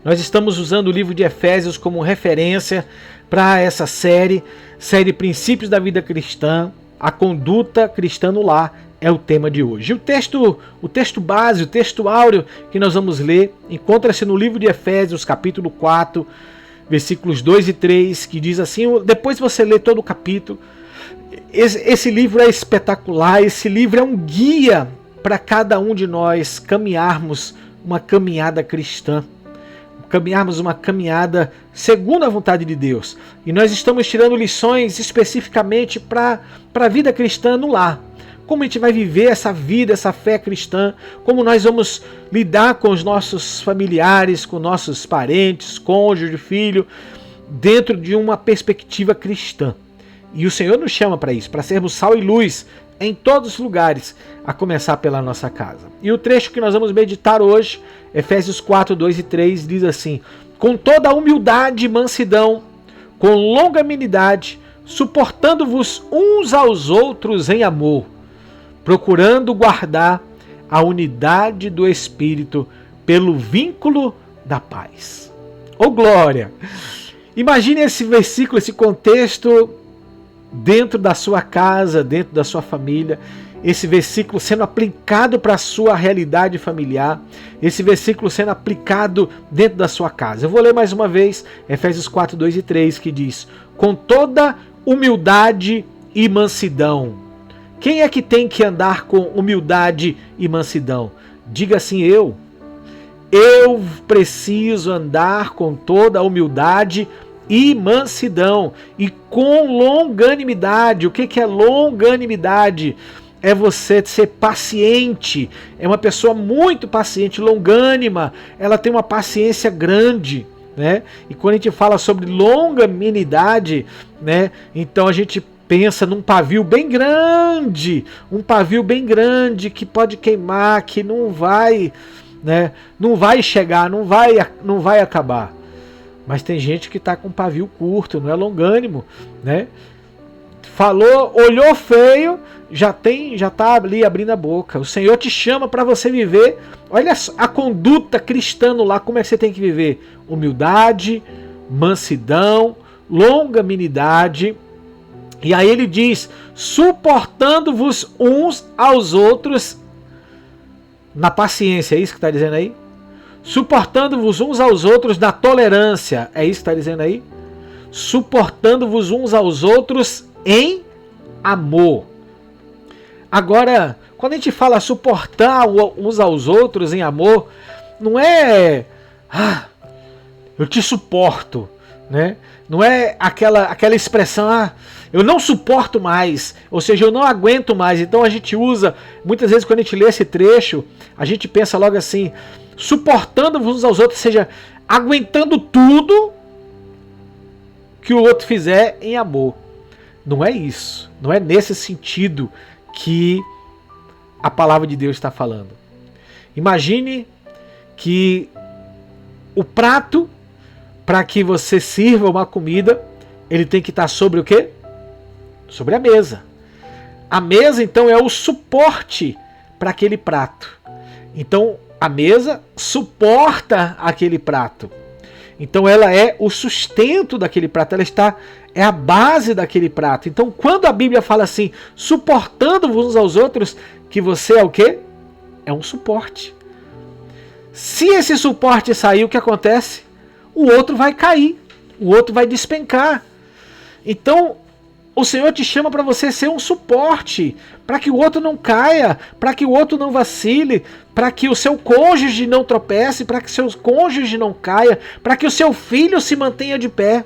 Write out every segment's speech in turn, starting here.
Nós estamos usando o livro de Efésios como referência para essa série Princípios da Vida Cristã, a conduta cristã no lar é o tema de hoje. O texto base, o texto áureo que nós vamos ler, encontra-se no livro de Efésios, capítulo 4, versículos 2 e 3, que diz assim, depois você lê todo o capítulo, esse livro é espetacular, esse livro é um guia para cada um de nós caminharmos uma caminhada cristã, caminharmos uma caminhada segundo a vontade de Deus. E nós estamos tirando lições especificamente para a vida cristã no lar. Como a gente vai viver essa vida, essa fé cristã, como nós vamos lidar com os nossos familiares, com nossos parentes, cônjuge, filho, dentro de uma perspectiva cristã. E o Senhor nos chama para isso, para sermos sal e luz em todos os lugares, a começar pela nossa casa. E o trecho que nós vamos meditar hoje, Efésios 4, 2 e 3, diz assim: com toda a humildade e mansidão, com longanimidade, suportando-vos uns aos outros em amor, procurando guardar a unidade do Espírito pelo vínculo da paz. Ô glória! Imagine esse versículo, esse contexto dentro da sua casa, dentro da sua família, esse versículo sendo aplicado para a sua realidade familiar, esse versículo sendo aplicado dentro da sua casa. Eu vou ler mais uma vez, Efésios 4, 2 e 3, que diz: com toda humildade e mansidão. Quem é que tem que andar com humildade e mansidão? Diga assim: eu preciso andar com toda a humildade e mansidão e com longanimidade. O que é longanimidade? É você ser paciente, é uma pessoa muito paciente, longânima, ela tem uma paciência grande, né? E quando a gente fala sobre longanimidade, né, então a gente pensa num pavio bem grande, que pode queimar, que não vai, né, não vai chegar, não vai acabar. Mas tem gente que está com pavio curto, não é longânimo, né? Falou, olhou feio, já está ali abrindo a boca. O Senhor te chama para você viver. Olha a conduta cristã lá, como é que você tem que viver? Humildade, mansidão, longanimidade. E aí ele diz: suportando-vos uns aos outros na paciência. É isso que está dizendo aí? Suportando-vos uns aos outros na tolerância. É isso que está dizendo aí? Suportando-vos uns aos outros em amor. Agora, quando a gente fala suportar uns aos outros em amor, não é eu te suporto, né? Não é aquela expressão, eu não suporto mais, ou seja, eu não aguento mais. Então a gente usa, muitas vezes quando a gente lê esse trecho, a gente pensa logo assim, suportando uns aos outros, ou seja, aguentando tudo que o outro fizer em amor. Não é isso, não é nesse sentido que a palavra de Deus está falando. Imagine que o prato, para que você sirva uma comida, ele tem que estar sobre o quê? Sobre a mesa. A mesa, então, é o suporte para aquele prato. Então, a mesa suporta aquele prato. Então, ela é o sustento daquele prato. É a base daquele prato. Então, quando a Bíblia fala assim, suportando-vos uns aos outros, que você é o quê? É um suporte. Se esse suporte sair, o que acontece? O outro vai cair, o outro vai despencar. Então, o Senhor te chama para você ser um suporte, para que o outro não caia, para que o outro não vacile, para que o seu cônjuge não tropece, para que seu cônjuge não caia, para que o seu filho se mantenha de pé.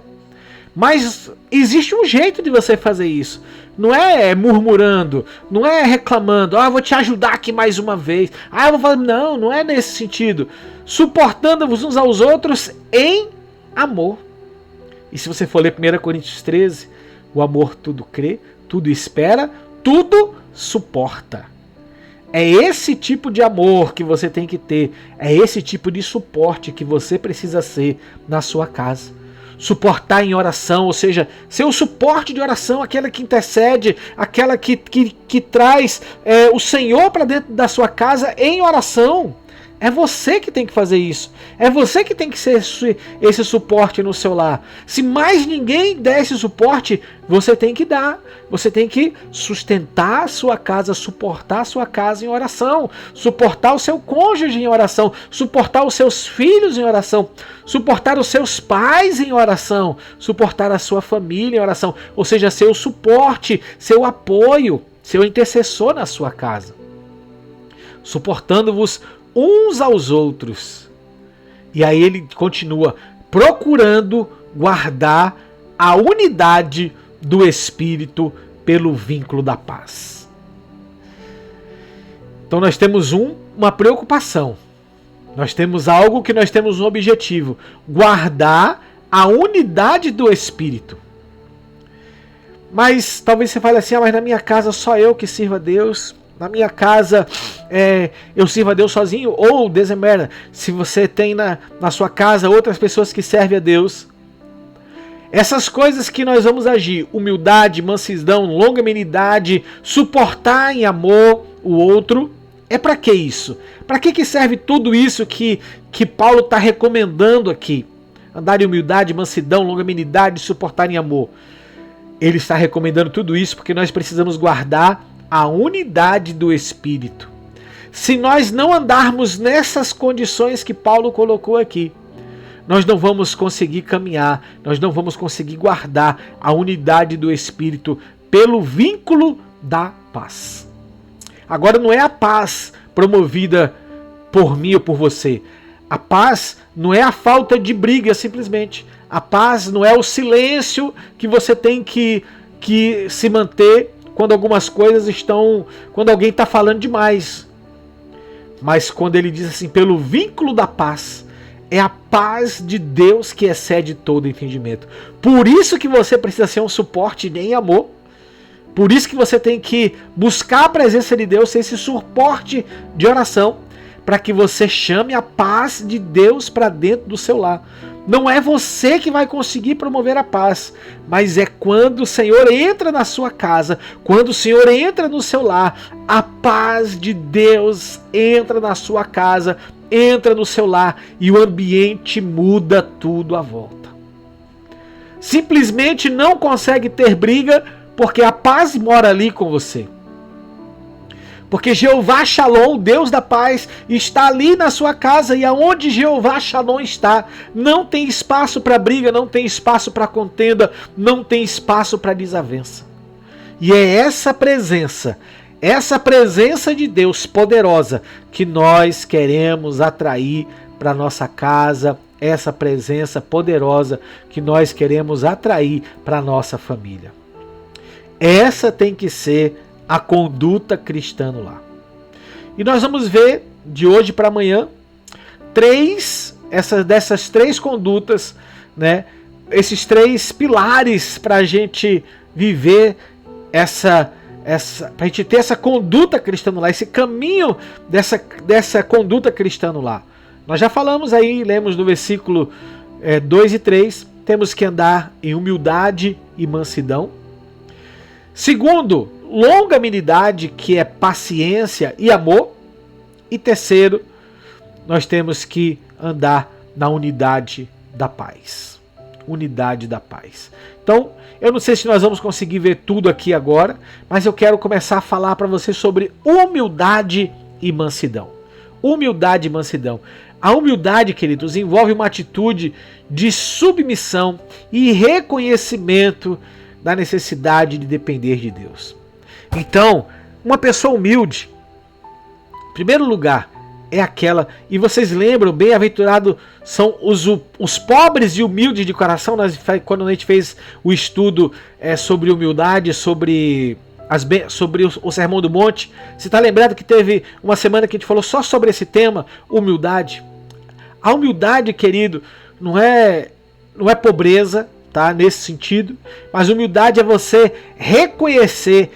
Mas existe um jeito de você fazer isso. Não é murmurando, não é reclamando, eu vou te ajudar aqui mais uma vez. Eu vou falar, não é nesse sentido. Suportando-vos uns aos outros em amor. E se você for ler 1 Coríntios 13, o amor tudo crê, tudo espera, tudo suporta. É esse tipo de amor que você tem que ter, é esse tipo de suporte que você precisa ser na sua casa. Suportar em oração, ou seja, ser o suporte de oração, aquela que intercede, aquela que traz o Senhor para dentro da sua casa em oração. É você que tem que fazer isso. É você que tem que ser esse suporte no seu lar. Se mais ninguém der esse suporte, você tem que dar. Você tem que sustentar a sua casa, suportar a sua casa em oração, suportar o seu cônjuge em oração, suportar os seus filhos em oração, suportar os seus pais em oração, suportar a sua família em oração. Ou seja, seu suporte, seu apoio, seu intercessor na sua casa. Suportando-vos uns aos outros. E aí ele continua procurando guardar a unidade do Espírito pelo vínculo da paz. Então nós temos uma preocupação. Nós temos algo que nós temos um objetivo: guardar a unidade do Espírito. Mas talvez você fale assim: mas na minha casa só eu que sirvo a Deus. Na minha casa eu sirvo a Deus sozinho. Ou, desemera, se você tem na sua casa outras pessoas que servem a Deus. Essas coisas que nós vamos agir: humildade, mansidão, longanimidade, suportar em amor o outro. É para que isso? Para que serve tudo isso que Paulo está recomendando aqui? Andar em humildade, mansidão, longanimidade, suportar em amor. Ele está recomendando tudo isso porque nós precisamos guardar a unidade do Espírito. Se nós não andarmos nessas condições que Paulo colocou aqui, nós não vamos conseguir caminhar, nós não vamos conseguir guardar a unidade do Espírito pelo vínculo da paz. Agora, não é a paz promovida por mim ou por você. A paz não é a falta de briga, simplesmente. A paz não é o silêncio que você tem que se manter quando algumas coisas quando alguém está falando demais. Mas quando ele diz assim, pelo vínculo da paz, é a paz de Deus que excede todo entendimento. Por isso que você precisa ser um suporte em amor. Por isso que você tem que buscar a presença de Deus, ser esse suporte de oração, para que você chame a paz de Deus para dentro do seu lar. Não é você que vai conseguir promover a paz, mas é quando o Senhor entra na sua casa, quando o Senhor entra no seu lar, a paz de Deus entra na sua casa, entra no seu lar e o ambiente muda tudo à volta. Simplesmente não consegue ter briga porque a paz mora ali com você. Porque Jeová Shalom, Deus da paz, está ali na sua casa, e aonde Jeová Shalom está, não tem espaço para briga, não tem espaço para contenda, não tem espaço para desavença. E é essa presença de Deus poderosa que nós queremos atrair para nossa casa, essa presença poderosa que nós queremos atrair para nossa família. Essa tem que ser a conduta cristã no lar. E nós vamos ver de hoje para amanhã dessas três condutas, né? Esses três pilares para a gente viver para a gente ter essa conduta cristã no lar, esse caminho dessa conduta cristã no lar. Nós já falamos aí, lemos no versículo 2 e 3, temos que andar em humildade e mansidão. Segundo, longanimidade, que é paciência e amor. E terceiro, nós temos que andar na unidade da paz. Unidade da paz. Então, eu não sei se nós vamos conseguir ver tudo aqui agora, mas eu quero começar a falar para você sobre humildade e mansidão. Humildade e mansidão. A humildade, queridos, envolve uma atitude de submissão e reconhecimento da necessidade de depender de Deus. Então, uma pessoa humilde, em primeiro lugar, é aquela, e vocês lembram, bem-aventurado são os pobres e humildes de coração. Quando a gente fez o estudo sobre humildade, sobre o Sermão do Monte, você está lembrado que teve uma semana que a gente falou só sobre esse tema, humildade. A humildade, querido, não é pobreza, tá? Nesse sentido, mas humildade é você reconhecer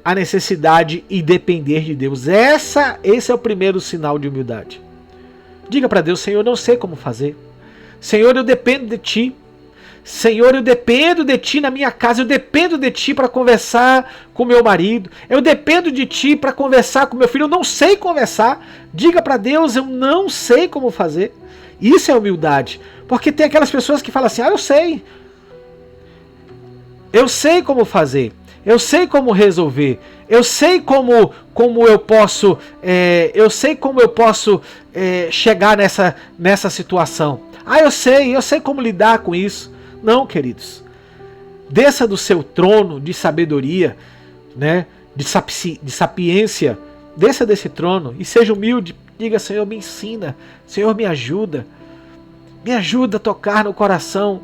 a necessidade e depender de Deus. Esse é o primeiro sinal de humildade. Diga para Deus: Senhor, eu não sei como fazer. Senhor, eu dependo de Ti. Senhor, eu dependo de Ti na minha casa, eu dependo de Ti para conversar com meu marido, eu dependo de Ti para conversar com meu filho, eu não sei conversar. Diga para Deus, eu não sei como fazer. Isso é humildade, porque tem aquelas pessoas que falam assim, eu sei como fazer, eu sei como resolver, eu sei como eu posso, chegar nessa situação. Eu sei como lidar com isso. Não, queridos. Desça do seu trono de sabedoria, né, de sapiência, desça desse trono e seja humilde. Diga, Senhor, me ensina, Senhor, me ajuda a tocar no coração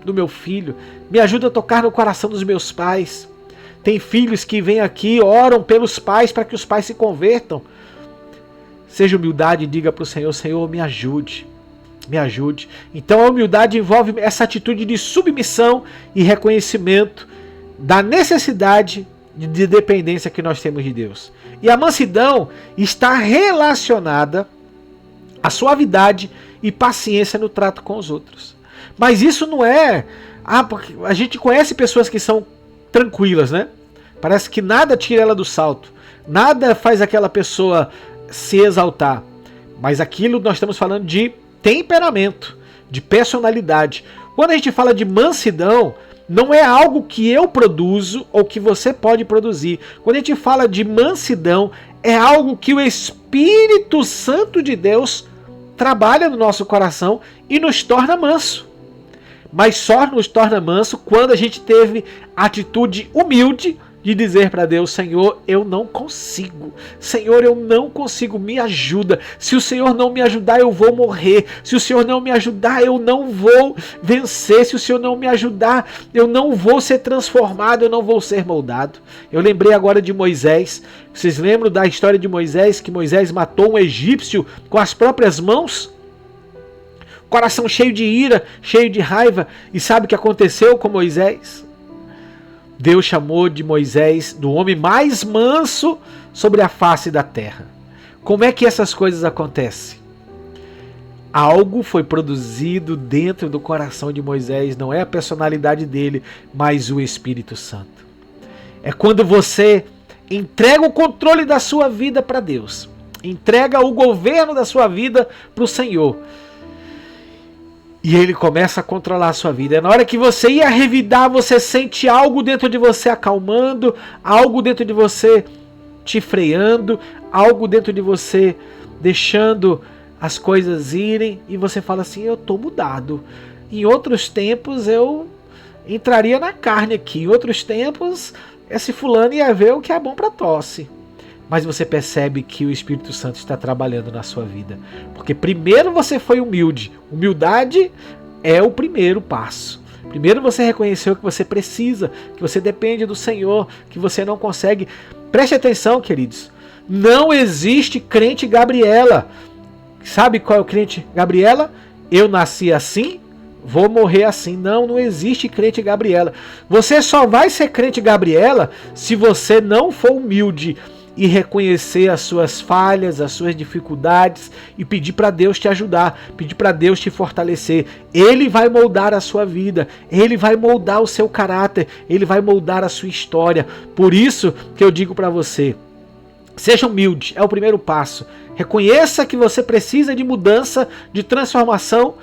do meu filho, me ajuda a tocar no coração dos meus pais. Tem filhos que vêm aqui, oram pelos pais para que os pais se convertam. Seja humildade e diga para o Senhor, Senhor, me ajude. Então a humildade envolve essa atitude de submissão e reconhecimento da necessidade de dependência que nós temos de Deus. E a mansidão está relacionada à suavidade e paciência no trato com os outros. Mas isso não é... porque a gente conhece pessoas que são tranquilas, né? Parece que nada tira ela do salto. Nada faz aquela pessoa se exaltar. Mas aquilo nós estamos falando de temperamento, de personalidade. Quando a gente fala de mansidão, não é algo que eu produzo ou que você pode produzir. Quando a gente fala de mansidão, é algo que o Espírito Santo de Deus trabalha no nosso coração e nos torna manso. Mas só nos torna manso quando a gente teve atitude humilde de dizer para Deus, Senhor, eu não consigo. Senhor, eu não consigo, me ajuda. Se o Senhor não me ajudar, eu vou morrer. Se o Senhor não me ajudar, eu não vou vencer. Se o Senhor não me ajudar, eu não vou ser transformado, eu não vou ser moldado. Eu lembrei agora de Moisés. Vocês lembram da história de Moisés, que Moisés matou um egípcio com as próprias mãos? Coração cheio de ira, cheio de raiva. E sabe o que aconteceu com Moisés? Deus chamou de Moisés do homem mais manso sobre a face da terra. Como é que essas coisas acontecem? Algo foi produzido dentro do coração de Moisés, não é a personalidade dele, mas o Espírito Santo. É quando você entrega o controle da sua vida para Deus, entrega o governo da sua vida para o Senhor. E Ele começa a controlar a sua vida. É na hora que você ia revidar, você sente algo dentro de você acalmando, algo dentro de você te freando, algo dentro de você deixando as coisas irem, e você fala assim, eu estou mudado. Em outros tempos eu entraria na carne aqui, em outros tempos esse fulano ia ver o que é bom para tosse. Mas você percebe que o Espírito Santo está trabalhando na sua vida. Porque primeiro você foi humilde. Humildade é o primeiro passo. Primeiro você reconheceu que você precisa, que você depende do Senhor, que você não consegue. Preste atenção, queridos. Não existe crente Gabriela. Sabe qual é o crente Gabriela? Eu nasci assim, vou morrer assim. Não existe crente Gabriela. Você só vai ser crente Gabriela se você não for humilde e reconhecer as suas falhas, as suas dificuldades e pedir para Deus te ajudar, pedir para Deus te fortalecer. Ele vai moldar a sua vida, Ele vai moldar o seu caráter, Ele vai moldar a sua história. Por isso que eu digo para você, seja humilde, é o primeiro passo. Reconheça que você precisa de mudança, de transformação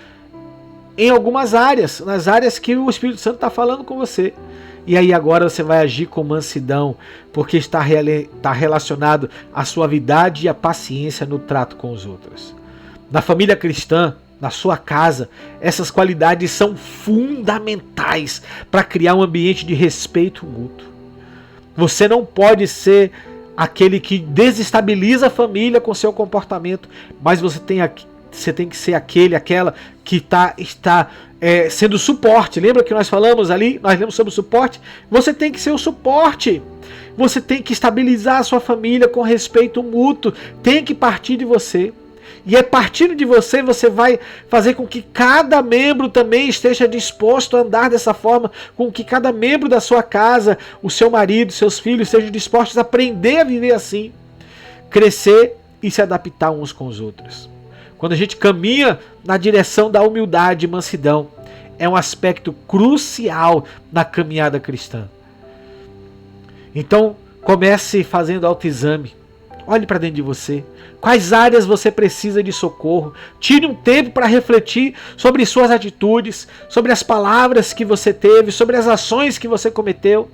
em algumas áreas, nas áreas que o Espírito Santo está falando com você. E aí agora você vai agir com mansidão, porque está relacionado à suavidade e à paciência no trato com os outros. Na família cristã, na sua casa, essas qualidades são fundamentais para criar um ambiente de respeito mútuo. Você não pode ser aquele que desestabiliza a família com seu comportamento, mas você tem que ser aquela que está sendo suporte. Lembra que nós falamos ali? Nós lemos sobre o suporte. Você tem que ser o suporte. Você tem que estabilizar a sua família com respeito mútuo. Tem que partir de você. E partindo de você, você vai fazer com que cada membro também esteja disposto a andar dessa forma, com que cada membro da sua casa, o seu marido, seus filhos, sejam dispostos a aprender a viver assim, crescer e se adaptar uns com os outros. Quando a gente caminha na direção da humildade e mansidão, é um aspecto crucial na caminhada cristã. Então, comece fazendo autoexame. Olhe para dentro de você. Quais áreas você precisa de socorro? Tire um tempo para refletir sobre suas atitudes, sobre as palavras que você teve, sobre as ações que você cometeu.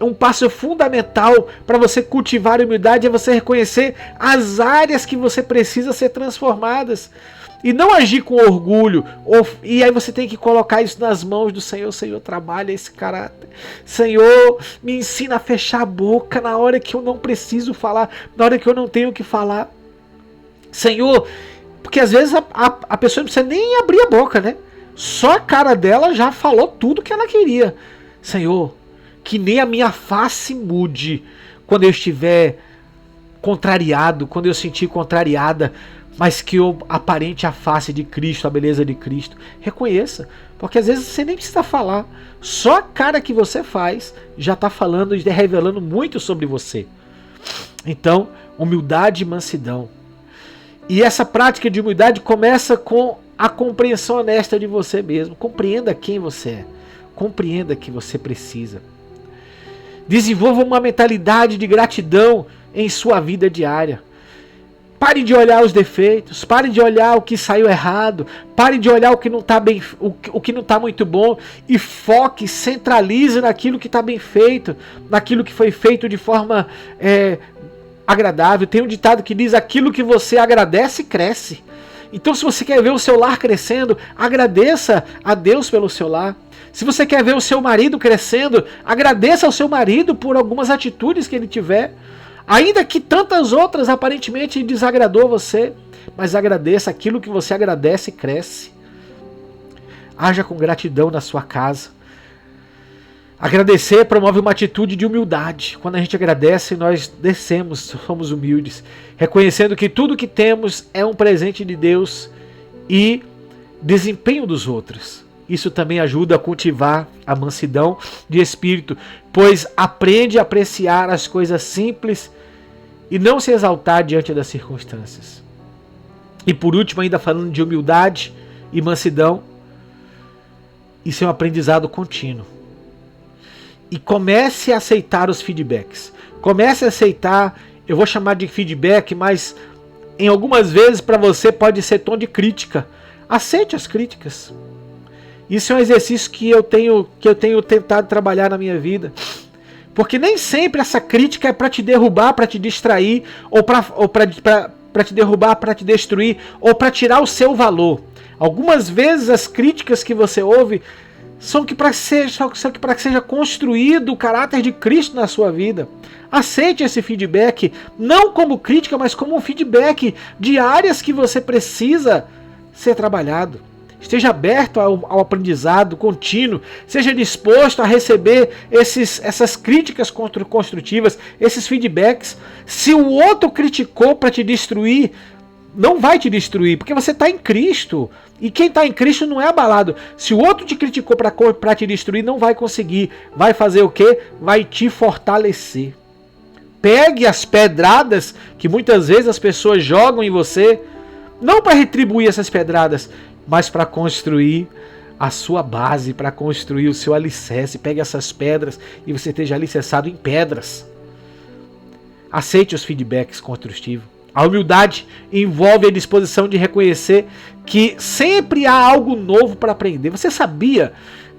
Um passo fundamental para você cultivar a humildade é você reconhecer as áreas que você precisa ser transformadas. E não agir com orgulho. E aí você tem que colocar isso nas mãos do Senhor. Senhor, trabalha esse caráter. Senhor, me ensina a fechar a boca na hora que eu não preciso falar, na hora que eu não tenho que falar. Senhor, porque às vezes a pessoa não precisa nem abrir a boca, né? Só a cara dela já falou tudo que ela queria. Senhor, que nem a minha face mude quando eu estiver contrariado, quando eu sentir contrariada, mas que eu aparente a face de Cristo, a beleza de Cristo. Reconheça, porque às vezes você nem precisa falar. Só a cara que você faz já está falando e revelando muito sobre você. Então, humildade e mansidão. E essa prática de humildade começa com a compreensão honesta de você mesmo. Compreenda quem você é. Compreenda que você precisa. Desenvolva uma mentalidade de gratidão em sua vida diária. Pare de olhar os defeitos, pare de olhar o que saiu errado, pare de olhar o que não está bem, o que não está muito bom e foque, centralize naquilo que está bem feito, naquilo que foi feito de forma agradável. Tem um ditado que diz: aquilo que você agradece, cresce. Então, se você quer ver o seu lar crescendo, agradeça a Deus pelo seu lar. Se você quer ver o seu marido crescendo, agradeça ao seu marido por algumas atitudes que ele tiver. Ainda que tantas outras aparentemente desagradou você, mas agradeça. Aquilo que você agradece, cresce. Haja com gratidão na sua casa. Agradecer promove uma atitude de humildade. Quando a gente agradece, nós descemos, somos humildes, reconhecendo que tudo que temos é um presente de Deus e desempenho dos outros. Isso também ajuda a cultivar a mansidão de espírito, pois aprende a apreciar as coisas simples e não se exaltar diante das circunstâncias. E por último, ainda falando de humildade e mansidão, isso é um aprendizado contínuo. E comece a aceitar os feedbacks. Comece a aceitar, eu vou chamar de feedback, mas em algumas vezes para você pode ser tom de crítica. Aceite as críticas. Isso é um exercício que eu tenho tentado trabalhar na minha vida. Porque nem sempre essa crítica é para te derrubar, para te distrair, ou para te derrubar, para te destruir, ou para tirar o seu valor. Algumas vezes as críticas que você ouve são para que seja construído o caráter de Cristo na sua vida. Aceite esse feedback, não como crítica, mas como um feedback de áreas que você precisa ser trabalhado. Esteja aberto ao aprendizado contínuo. Seja disposto a receber essas críticas construtivas, esses feedbacks. Se o outro criticou para te destruir, não vai te destruir, porque você está em Cristo. E quem está em Cristo não é abalado. Se o outro te criticou para te destruir, não vai conseguir. Vai fazer o quê? Vai te fortalecer. Pegue as pedradas que muitas vezes as pessoas jogam em você, não para retribuir essas pedradas, mas para construir a sua base, para construir o seu alicerce. Pegue essas pedras e você esteja alicerçado em pedras. Aceite os feedbacks construtivos. A humildade envolve a disposição de reconhecer que sempre há algo novo para aprender. Você sabia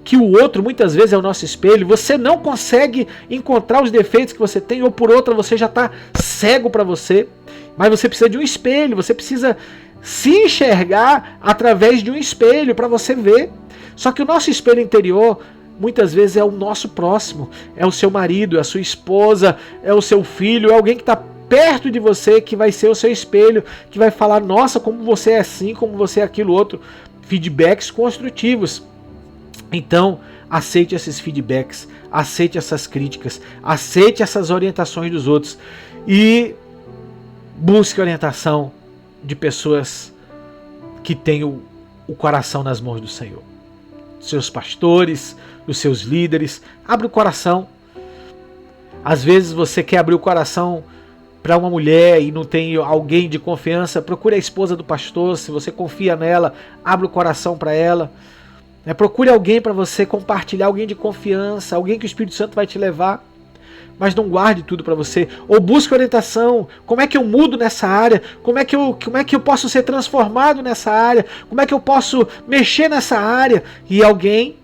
que o outro muitas vezes é o nosso espelho? Você não consegue encontrar os defeitos que você tem, ou por outra você já está cego para você. Mas você precisa de um espelho, você precisa se enxergar através de um espelho para você ver. Só que o nosso espelho interior muitas vezes é o nosso próximo, é o seu marido, é a sua esposa, é o seu filho, é alguém que está perto de você, que vai ser o seu espelho, que vai falar: nossa, como você é assim, como você é aquilo outro. Feedbacks construtivos. Então, aceite esses feedbacks, aceite essas críticas, aceite essas orientações dos outros e busque orientação de pessoas que têm o coração nas mãos do Senhor. Seus pastores, os seus líderes. Abre o coração. Às vezes você quer abrir o coração para uma mulher e não tem alguém de confiança. Procure a esposa do pastor. Se você confia nela, abre o coração para ela. Procure alguém para você compartilhar, alguém de confiança, alguém que o Espírito Santo vai te levar. Mas não guarde tudo para você. Ou busque orientação. Como é que eu mudo nessa área? Como é que eu posso ser transformado nessa área? Como é que eu posso mexer nessa área? E alguém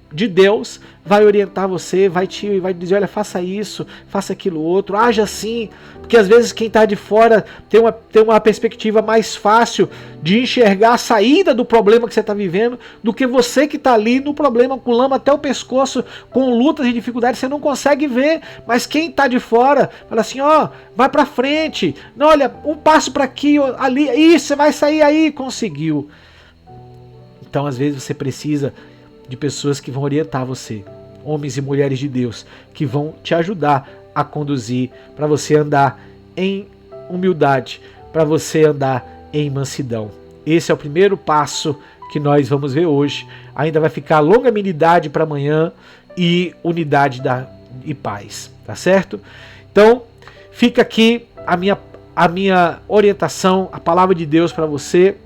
de Deus vai orientar você, vai dizer, olha, faça isso, faça aquilo outro, haja assim, porque às vezes quem está de fora tem uma perspectiva mais fácil de enxergar a saída do problema que você está vivendo, do que você que está ali no problema, com lama até o pescoço, com lutas e dificuldades, você não consegue ver, mas quem está de fora, fala assim, ó, vai para frente, não, olha, um passo para aqui, ali, isso, você vai sair aí, conseguiu. Então às vezes você precisa de pessoas que vão orientar você, homens e mulheres de Deus, que vão te ajudar a conduzir, para você andar em humildade, para você andar em mansidão. Esse é o primeiro passo que nós vamos ver hoje. Ainda vai ficar longanimidade para amanhã e unidade e paz, tá certo? Então, fica aqui a minha orientação, a palavra de Deus para você.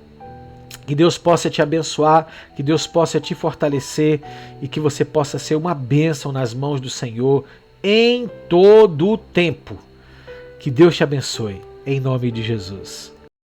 Que Deus possa te abençoar, que Deus possa te fortalecer e que você possa ser uma bênção nas mãos do Senhor em todo o tempo. Que Deus te abençoe, em nome de Jesus.